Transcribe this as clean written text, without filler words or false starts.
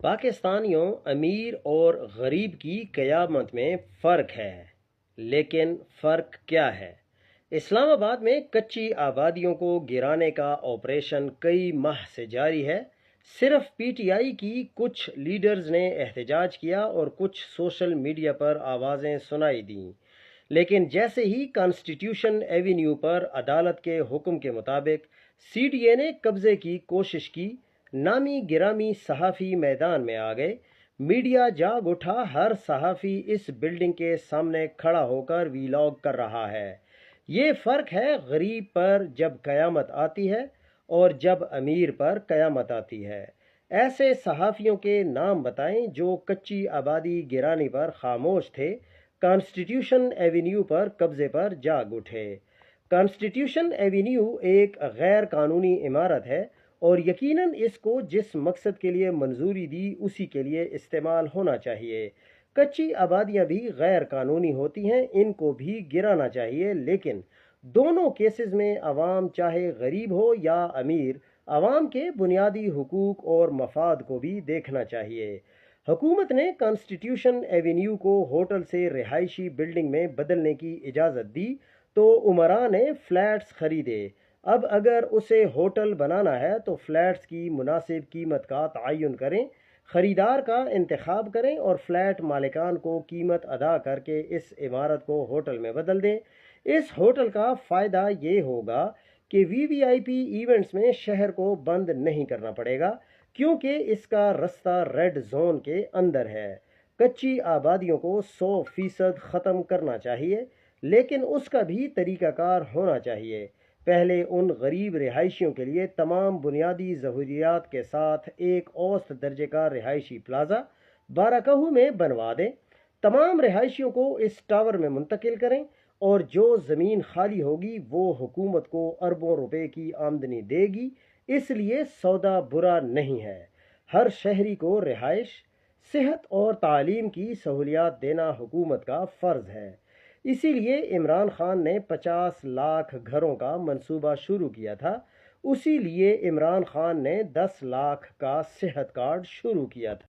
پاکستانیوں امیر اور غریب کی قیامت میں فرق ہے، لیکن فرق کیا ہے؟ اسلام آباد میں کچی آبادیوں کو گرانے کا آپریشن کئی ماہ سے جاری ہے۔ صرف پی ٹی آئی کی کچھ لیڈرز نے احتجاج کیا اور کچھ سوشل میڈیا پر آوازیں سنائی دیں، لیکن جیسے ہی کانسٹیٹیوشن ایونیو پر عدالت کے حکم کے مطابق سی ڈی اے نے قبضے کی کوشش کی، نامی گرامی صحافی میدان میں آ گئے۔ میڈیا جاگ اٹھا، ہر صحافی اس بلڈنگ کے سامنے کھڑا ہو کر ویلاگ کر رہا ہے۔ یہ فرق ہے غریب پر جب قیامت آتی ہے اور جب امیر پر قیامت آتی ہے۔ ایسے صحافیوں کے نام بتائیں جو کچی آبادی گرانے پر خاموش تھے، کانسٹیٹیوشن ایونیو پر قبضے پر جاگ اٹھے۔ کانسٹیٹیوشن ایونیو ایک غیر قانونی عمارت ہے اور یقیناً اس کو جس مقصد کے لیے منظوری دی اسی کے لیے استعمال ہونا چاہیے۔ کچی آبادیاں بھی غیر قانونی ہوتی ہیں، ان کو بھی گرانا چاہیے، لیکن دونوں کیسز میں عوام چاہے غریب ہو یا امیر، عوام کے بنیادی حقوق اور مفاد کو بھی دیکھنا چاہیے۔ حکومت نے کانسٹیٹیوشن ایونیو کو ہوٹل سے رہائشی بلڈنگ میں بدلنے کی اجازت دی تو امراء نے فلیٹس خریدے۔ اب اگر اسے ہوٹل بنانا ہے تو فلیٹس کی مناسب قیمت کا تعین کریں، خریدار کا انتخاب کریں اور فلیٹ مالکان کو قیمت ادا کر کے اس عمارت کو ہوٹل میں بدل دیں۔ اس ہوٹل کا فائدہ یہ ہوگا کہ وی وی آئی پی ایونٹس میں شہر کو بند نہیں کرنا پڑے گا، کیونکہ اس کا رستہ ریڈ زون کے اندر ہے۔ کچی آبادیوں کو 100% ختم کرنا چاہیے، لیکن اس کا بھی طریقہ کار ہونا چاہیے۔ پہلے ان غریب رہائشیوں کے لیے تمام بنیادی ضروریات کے ساتھ ایک اوسط درجے کا رہائشی پلازا بارہ میں بنوا دیں۔ تمام رہائشیوں کو اس ٹاور میں منتقل کریں اور جو زمین خالی ہوگی وہ حکومت کو اربوں روپے کی آمدنی دے گی، اس لیے سودا برا نہیں ہے۔ ہر شہری کو رہائش، صحت اور تعلیم کی سہولیات دینا حکومت کا فرض ہے۔ اسی لیے عمران خان نے 50 لاکھ گھروں کا منصوبہ شروع کیا تھا، اسی لیے عمران خان نے 10 لاکھ کا صحت کارڈ شروع کیا تھا۔